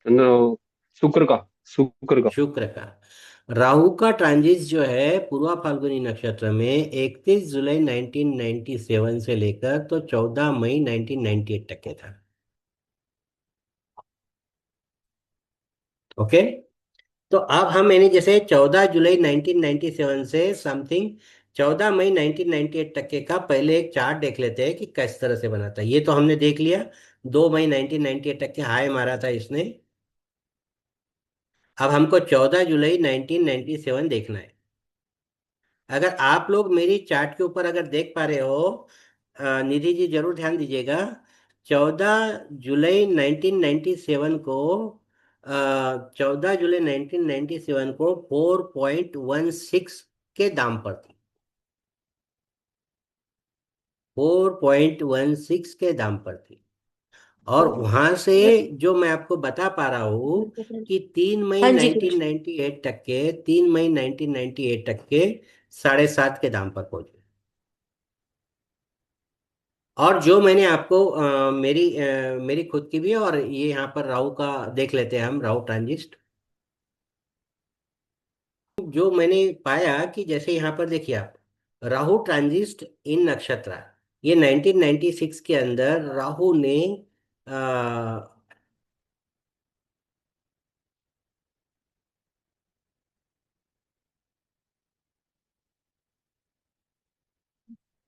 चंद्र, शुक्र का, शुक्र का। शुक्र का। राहु का ट्रांजिट जो है पूर्वा फाल्गुनी नक्षत्र में 31 जुलाई 1997 से लेकर तो 14 मई 1998 तक के था। ओके। तो अब हम मैंने जैसे 14 जुलाई 1997 से समथिंग 14 मई 1998 तक के का पहले एक चार्ट देख लेते हैं कि किस तरह से बना था। ये तो हमने देख लिया, 2 मई 1998 तक के हाई मारा था इसने। अब हमको 14 जुलाई 1997 देखना है। अगर आप लोग मेरी चार्ट के ऊपर अगर देख पा रहे हो, निधि जी जरूर ध्यान दीजिएगा। 14 जुलाई 1997 को 14 जुलाई 1997 को 4.16 के दाम पर थी। 4.16 के दाम पर थी। और वहां से जो मैं आपको बता पा रहा हूं कि 3 मई हाँ जी कुछ। 1998 तक के 3 मई 1998 तक के 7.5 के दाम पर पहुंचे। और जो मैंने आपको मेरी खुद की भी है, और ये यहाँ पर राहु का देख लेते हैं हम, राहु ट्रांजिट। जो मैंने पाया कि जैसे यहाँ पर देखिए आप, राहु ट्रांजिट इन नक्षत्र, ये 1996 के अंदर राहु ने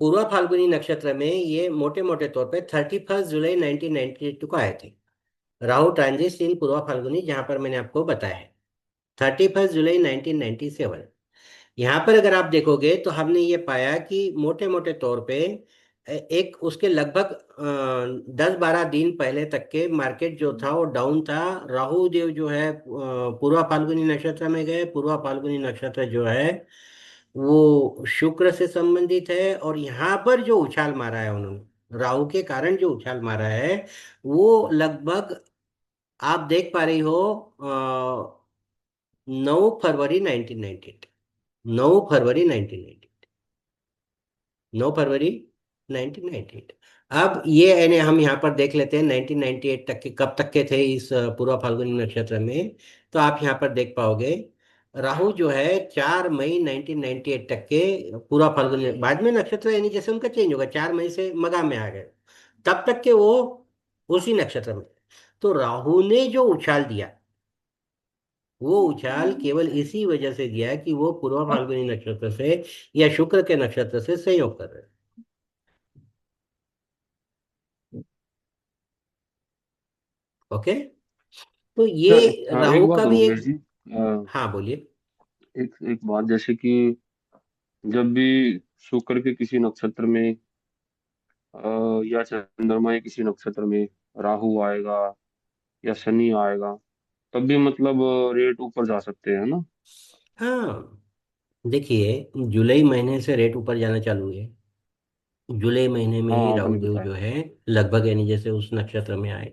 पूर्वा फाल्गुनी नक्षत्र में ये मोटे मोटे तौर पे 31 जुलाई 1998 को आए थे। राहु ट्रांजिट इन पूर्वा फाल्गुनी जहां पर मैंने आपको बताया है 31 जुलाई 1997। यहाँ पर अगर आप देखोगे तो हमने ये पाया कि मोटे मोटे तौर पे एक उसके लगभग 10-12 दिन पहले तक के मार्केट जो था वो डाउन था। राहु देव जो है पूर्वा फाल्गुनी नक्षत्र में गए। पूर्वा फाल्गुनी नक्षत्र जो है वो शुक्र से संबंधित है, और यहाँ पर जो उछाल मारा है उन्होंने राहु के कारण, जो उछाल मारा है वो लगभग आप देख पा रही हो 9 फरवरी 1998। 9 फरवरी 1998। अब ये यानी हम यहाँ पर देख लेते हैं 1998 तक के कब तक के थे इस पूर्वा फाल्गुनी नक्षत्र में। तो आप यहाँ पर देख पाओगे राहु जो है 4 मई 1998 तक के पूर्वा फाल्गुनी, बाद में नक्षत्र यानी जैसे उनका चेंज होगा, 4 मई से मगा में आ गए, तब तक के वो उसी नक्षत्र में। तो राहु ने जो उछाल दिया, वो उछाल केवल इसी वजह से दिया कि वो पूर्वा फाल्गुनी नक्षत्र से या शुक्र के नक्षत्र से संयोग कर रहे हैं। ओके। तो अच्छा, ये एक राहु बात का और भी गणेश एक। जी। हाँ बोलिए। एक एक बात, जैसे कि जब भी शुक्र के किसी नक्षत्र में अ, या चंद्रमा के किसी नक्षत्र में राहु आएगा या शनि आएगा, तब भी मतलब रेट ऊपर जा सकते हैं ना? हाँ, देखिए, जुलाई महीने से रेट ऊपर जाना चालू है। जुलाई महीने में ही हाँ, आपने राहु देव बताया। जो है लगभग यानी जैसे उस नक्षत्र में आए,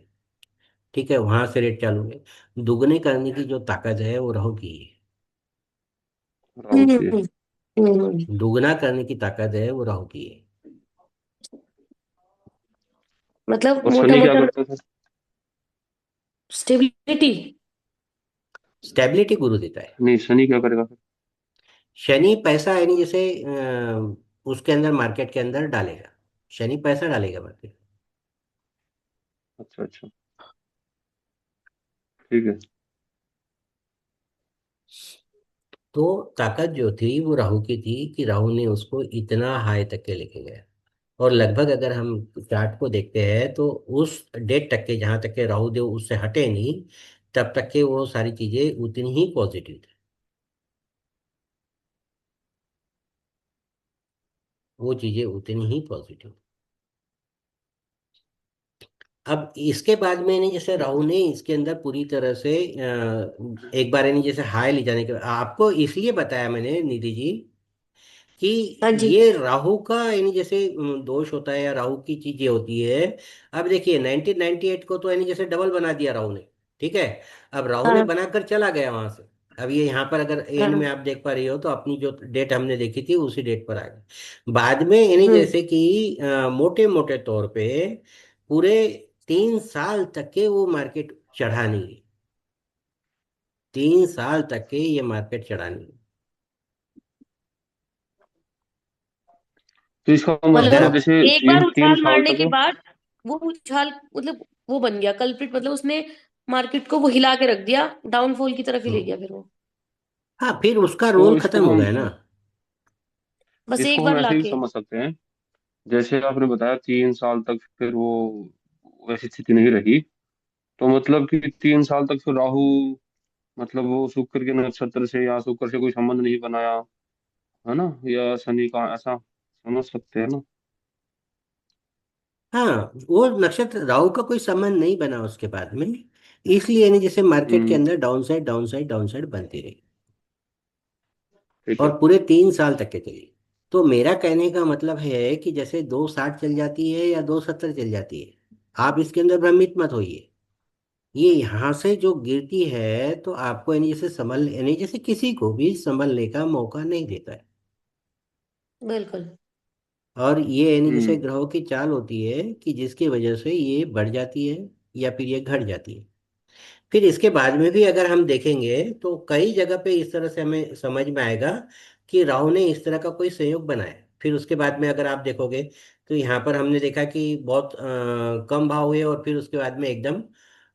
ठीक है, वहां से रेट चालू है। दुगने करने की जो ताकत है वो राहु की है। राहु के। दुगना करने की ताकत है वो राहु की है। मतलब और मोटा शनि क्या मोटा करता था? स्टेबिलिटी। स्टेबिलिटी गुरु देता है। नहीं, शनि क्या करेगा फिर? शनि पैसा यानी जैसे उसके अंदर मार्केट के अंदर डालेगा। शनि पैसा डालेगा मार्केट। अच्छा, अच्छा। ठीक है। तो ताकत जो थी वो राहु की थी कि राहु ने उसको इतना हाई तक के लेके गया। और लगभग अगर हम चार्ट को देखते हैं तो उस डेट तक के, जहां तक के राहु देव उससे हटे नहीं, तब तक के वो सारी चीजें उतनी ही पॉजिटिव थी। वो चीजें उतनी ही पॉजिटिव। अब इसके बाद में नहीं, जैसे राहु ने इसके अंदर पूरी तरह से एक बार नहीं जैसे हाई ले जाने के, आपको इसलिए बताया मैंने निधि जी कि हाँ जी। ये राहु का यानी जैसे दोष होता है या राहु की चीजें होती है। अब देखिए 1998 को तो यानी जैसे डबल बना दिया राहु ने, ठीक है। अब राहु ने हाँ बनाकर चला गया वहां से। अब ये यहाँ पर अगर एंड में हाँ। आप देख पा रही हो तो अपनी जो डेट हमने देखी थी उसी डेट पर आ गई। बाद में यानी हम्म। जैसे कि मोटे मोटे तौर पे पूरे 3 साल तक के वो मार्केट चढ़ा नहीं। 3 साल तक के ये मार्केट चढ़ानी है। तो इसका अगर मतलब आप जैसे एक तीन बार तीन उछाल साल मारने के तक। बाद वो उछाल मतलब वो बन गया कल्प्रिट, मतलब उसने मार्केट को वो हिला के रख दिया, डाउनफॉल की तरफ ही ले हम्म, गया फिर वो। हाँ, फिर उसका तो रोल इसको खत्म हो हम गया ना। बस एक इसको हम बार ऐसे भी लाके। समझ सकते हैं, जैसे आपने बताया 3 साल तक फिर वो वैसी स्थिति नहीं रही, तो मतलब कि 3 साल तक फिर राहु, मतलब वो शुक्र के नक्षत्र से या शुक्र से कोई संबंध नहीं बनाया, है ना, या शनि का, ऐसा समझ सकते हैं ना। हाँ, वो नक्षत्र राहु का कोई संबंध नहीं बना उसके बाद में, इसलिए नहीं, जैसे मार्केट के हम्म। अंदर down side down side down side बनती रही ठीक है। और पूरे 3 साल तक के चली। तो मेरा कहने का मतलब है कि जैसे 260 चल जाती है या 270 चल जाती है, आप इसके अंदर भ्रमित मत होइए। ये यहाँ से जो गिरती है तो आपको यानी जैसे संभल, यानी जैसे किसी को भी संभलने का मौका नहीं देता है। बिल्कुल। और ये यानी जैसे हम्म। ग्रहों की चाल होती है कि जिसकी वजह से ये बढ़ जाती है या फिर ये घट जाती है। फिर इसके बाद में भी अगर हम देखेंगे तो कई जगह पे इस तरह से हमें समझ में आएगा कि राहु ने इस तरह का कोई संयोग बनाया। फिर उसके बाद में अगर आप देखोगे तो यहाँ पर हमने देखा कि बहुत कम भाव हुए और फिर उसके बाद में एकदम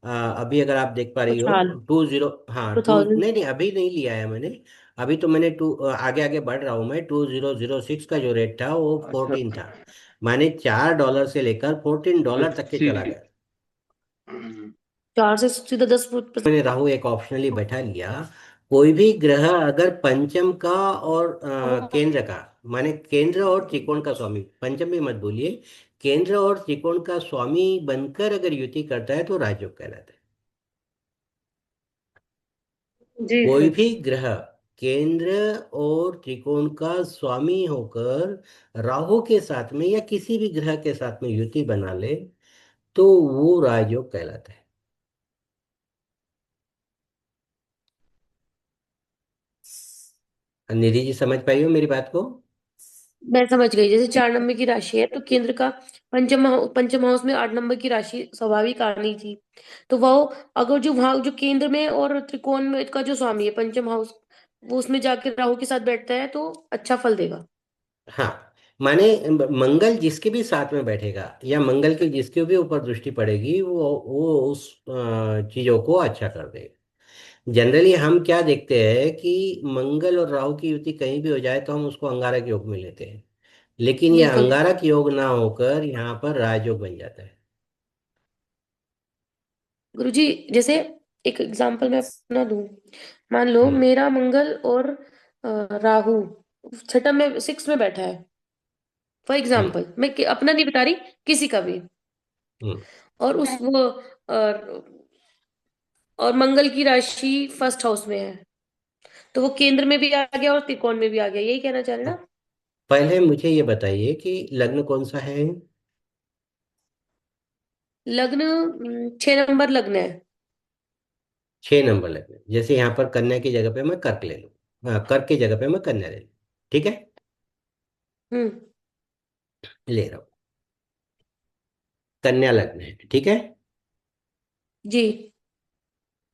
अभी अगर आप देख पा रही हो उछाल। 20, हाँ, टू टू थाउजेंड नहीं नहीं, अभी नहीं लिया है मैंने। अभी तो मैंने आगे आगे बढ़ रहा हूँ मैं। 2006 का जो रेट था वो अच्छा। 14 था। माने $4 से लेकर $14 तक के अच्छी। चला गया। 4 से सीधा 10%। मैंने राहु एक ऑप्शनली बैठा लिया। कोई भी ग्रह अगर पंचम का और केंद्र का, माने केंद्र और त्रिकोण का स्वामी, पंचम भी मत भूलिए, केंद्र और त्रिकोण का स्वामी बनकर अगर युति करता है तो राजयोग कहलाता है। जी कोई सर। भी ग्रह केंद्र और त्रिकोण का स्वामी होकर राहु के साथ में या किसी भी ग्रह के साथ में युति बना ले तो वो राजयोग कहलाता है। निधि जी समझ पाई हो मेरी बात को? मैं समझ गई, जैसे 4 नंबर की राशि है तो केंद्र का पंचम हाउस में 8 नंबर की राशि स्वाभाविक आनी थी। तो वो अगर जो वहां जो केंद्र में और त्रिकोण में का जो स्वामी है पंचम हाउस, वो उसमें जाके राहु के साथ बैठता है तो अच्छा फल देगा। हाँ, माने मंगल जिसके भी साथ में बैठेगा या मंगल की जिसके भी ऊपर दृष्टि पड़ेगी वो उस चीजों को अच्छा कर देगा। जनरली हम क्या देखते हैं कि मंगल और राहु की युति कहीं भी हो जाए तो हम उसको अंगारक योग में लेते हैं, लेकिन ये बिल्कुल। अंगारक योग ना होकर यहाँ पर राजयोग बन जाता है। गुरुजी, जैसे एक एग्जांपल मैं अपना दूं, मान लो हम्म। मेरा मंगल और राहु छठम में 6 में बैठा है। For hmm. एग्जाम्पल मैं अपना नहीं बता रही, किसी का भी। हम्म। और उस वो और मंगल की राशि फर्स्ट हाउस में है, तो वो केंद्र में भी आ गया और त्रिकोण में भी आ गया, यही कहना चाह रहे हैं ना? पहले मुझे ये बताइए कि लग्न कौन सा है? लग्न 6 नंबर लग्न है। 6 नंबर लग्न, जैसे यहाँ पर कन्या की जगह पे मैं कर्क ले लूँ, कर्क की जगह पे मैं कन्या ले लूँ। ठीक है, हम्म। ले रहा हूँ। कन्या लग्न है, ठीक है। जी।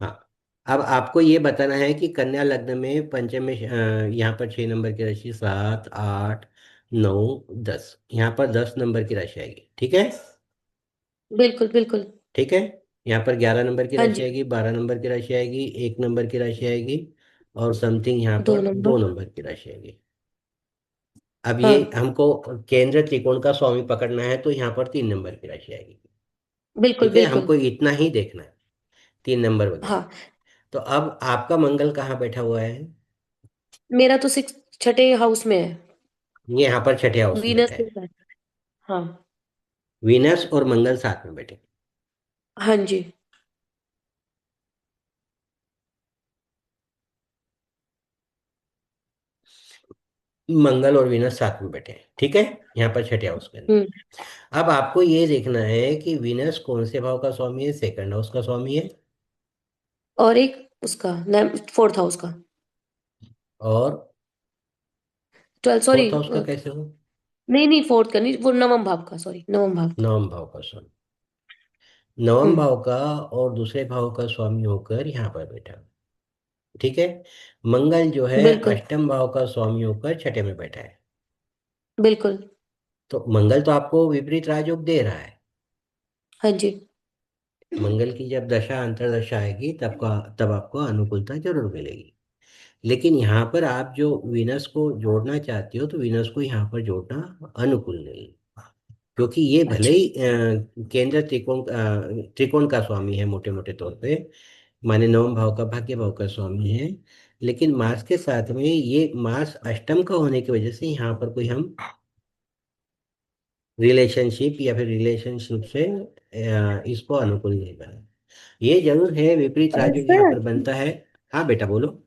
हाँ, अब आपको ये बताना है कि कन्या लग्न में पंचम में यहाँ पर 6 नंबर की राशि, 7, 8, 9, 10, यहाँ पर 10 नंबर की राशि आएगी, ठीक है। बिल्कुल बिल्कुल। ठीक है, यहाँ पर 11 नंबर की हाँ राशि जी। आएगी, 12 नंबर की राशि आएगी, 1 नंबर की राशि आएगी और समथिंग यहाँ दो पर दो नंबर नंबर की राशि आएगी। अब ये हाँ। हमको केंद्र त्रिकोण का स्वामी पकड़ना है तो यहाँ पर 3 नंबर की राशि आएगी। बिल्कुल ठीक है, बिल्कुल। हमको इतना ही देखना है, 3 नंबर वगैरह। हाँ, तो अब आपका मंगल कहाँ बैठा हुआ है? मेरा तो 6 छठे हाउस में है। ये यहाँ पर छठे हाउस में वीनस बैठा के है। साथ। हाँ। वीनस और मंगल साथ में बैठे। हाँ जी। मंगल और वीनस साथ में बैठे हैं, ठीक है, यहाँ पर छठे हाउस के हम्म। अंदर। अब आपको ये देखना है कि वीनस कौन से भाव का स्वामी है, सेकंड हाउस का स्वामी है। और एक उसका फोर्थ हाउस का। और 12 सॉरी। फोर्थ हाउस का कैसे हो? नहीं नहीं, फोर्थ का नहीं, वो नवम भाव का, सॉरी नवम भाव का। नवम भाव का स्वामी, नवम हम्म। भाव का और दूसरे भाव का स्वामी होकर यहाँ पर बैठा। ठीक है। मंगल जो है बिल्कुल। अष्टम भाव का स्वामी होकर छठे में बैठा है। बिल्कुल। तो मंगल तो आपको विपरीत राजयोग दे रहा है। हाँ जी। मंगल की जब दशा अंतर्दशा आएगी तब आपको अनुकूलता जरूर मिलेगी। लेकिन यहाँ पर आप जो वीनस को जोड़ना चाहते हो तो वीनस को यहाँ पर जोड़ना अनुकूल नहीं, क्योंकि ये भले अच्छा। ही केंद्र त्रिकोण का स्वामी है मोटे मोटे तौर पे, माने नवम भाव का भाग्य भाव का स्वामी है। लेकिन मार्स के साथ में ये मार्स अष्टम का होने की वजह से यहाँ पर कोई हम रिलेशनशिप या फिर रिलेशनशिप से इसको अनुकूल नहीं बना। ये जरूर है विपरीत राजयोग यहाँ सर, पर बनता है। हाँ बेटा बोलो।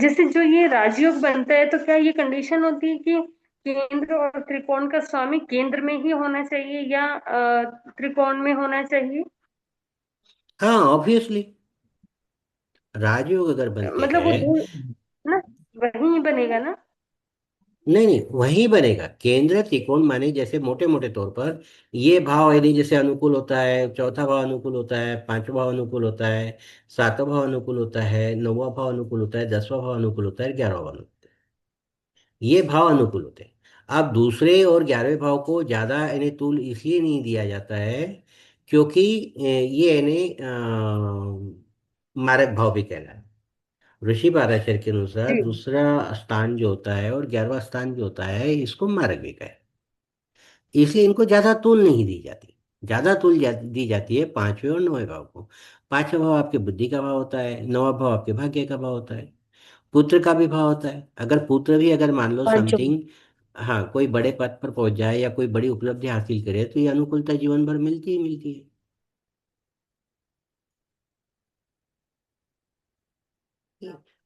जैसे जो ये राजयोग बनता है, तो क्या ये कंडीशन होती है कि केंद्र और त्रिकोण का स्वामी केंद्र में ही होना चाहिए या त्रिकोण में होना चाहिए? हाँ ऑब्वियसली, राजयोग अगर बनते मतलब वो हैं, दो ना, वही बनेगा ना? नहीं नहीं वही बनेगा। केंद्र त्रिकोण माने जैसे मोटे मोटे तौर पर ये भाव यदि जैसे अनुकूल होता है, चौथा भाव अनुकूल होता है, पांचवा भाव अनुकूल होता है, सातवां भाव अनुकूल होता है, नौवां भाव अनुकूल होता है, दसवां भाव अनुकूल होता है, 11वां भाव अनुकूल, ये भाव अनुकूल होते हैं। अब दूसरे और 11वें भाव को ज्यादा इन्हें तूल इसलिए नहीं दिया जाता है क्योंकि ये इन्हें मारक भाव भी कहलाता है। ऋषि पाराशर के अनुसार जी। दूसरा स्थान जो होता है और 11वां स्थान जो होता है इसको मारक भी कहे, इसलिए इनको ज्यादा तूल नहीं दी जाती। ज्यादा दी जाती है पांचवें और नौवें भाव को। पांचवा भाव आपके बुद्धि का भाव होता है, नौवां भाव आपके भाग्य का भाव होता है, पुत्र का भी भाव होता है। अगर पुत्र भी अगर मान लो पांचों। समथिंग, हाँ कोई बड़े पद पर पहुंच जाए या कोई बड़ी उपलब्धि हासिल करे तो ये अनुकूलता जीवन भर मिलती ही मिलती है।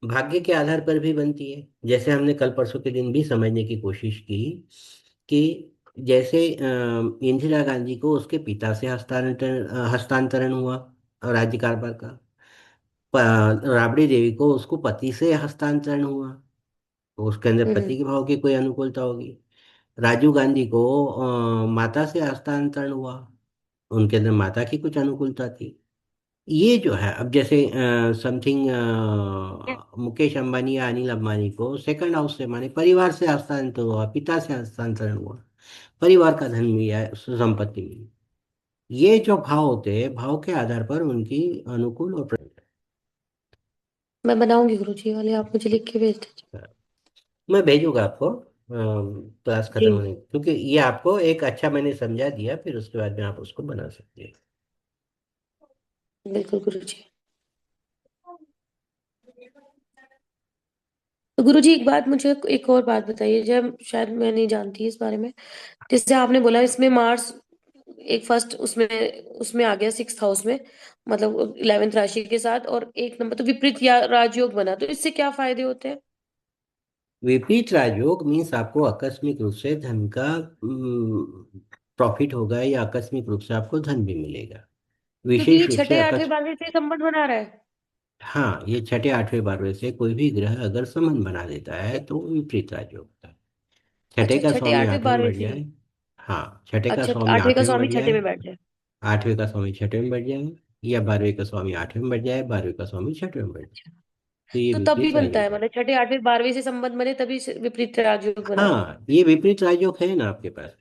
भाग्य के आधार पर भी बनती है। जैसे हमने कल परसों के दिन भी समझने की कोशिश की कि जैसे इंदिरा गांधी को उसके पिता से हस्तांतरण हुआ राज्य कारभार का, राबड़ी देवी को उसको पति से हस्तांतरण हुआ, तो उसके अंदर हम्म। पति के भाव की कोई अनुकूलता होगी। राजीव गांधी को माता से हस्तांतरण हुआ, उनके अंदर माता की कुछ अनुकूलता थी। ये जो है अब जैसे समथिंग मुकेश अंबानी या अनिल अंबानी को सेकंड हाउस से माने परिवार से हस्तांतरण हुआ, पिता से हस्तांतरण हुआ, परिवार का धन मिला, संपत्ति मिली। ये जो भाव होते हैं भाव के आधार पर उनकी अनुकूल और मैं बनाऊंगी गुरुजी वाले, आप मुझे लिख के भेज दीजिए। मैं भेजूंगा आपको क्लास जी। खत्म होने, क्योंकि ये आपको एक अच्छा मैंने समझा दिया, फिर उसके बाद में आप उसको बना सकते हैं। बिल्कुल गुरुजी। तो गुरुजी एक बात, मुझे एक और बात बताइए, जब शायद मैं नहीं जानती इस बारे में। जैसे आपने बोला इसमें मार्स एक फर्स्ट उसमें उसमें आ गया सिक्स हाउस में, मतलब 11th राशि के साथ, और एक नंबर तो विपरीत या राजयोग बना, तो इससे क्या फायदे होते हैं? विपरीत राजयोग मीन्स आपको आकस्मिक रूप से धन का प्रॉफिट होगा या आकस्मिक रूप से आपको धन भी मिलेगा, क्योंकि ये विशेष रूप से छठे आठवें भाव से संबंध बना रहा है। हाँ ये छठे आठवें बारहवें से कोई भी ग्रह अगर संबंध बना देता है तो वो विपरीत राजयोग होता है। छठे अच्छा, का छठे स्वामी आठवें आठवें में बारहवें बैठ से जाए। ही। हाँ छठे का अच्छा, स्वामी आठवें का आठवें में स्वामी बैठ छठे जाए, में बैठ जाए। आठवें का स्वामी छठे में बैठ जाए, या बारहवें का स्वामी आठवें में बैठ जाए, बारहवें का स्वामी छठे में बैठ जाए, अच्छा। तो ये तो तभी विपरीत बनता राजयोग है, है। मतलब छठे आठवें बारहवें से संबंध बने तभी विपरीत राजयोग बना। हाँ ये विपरीत राजयोग है ना आपके पास।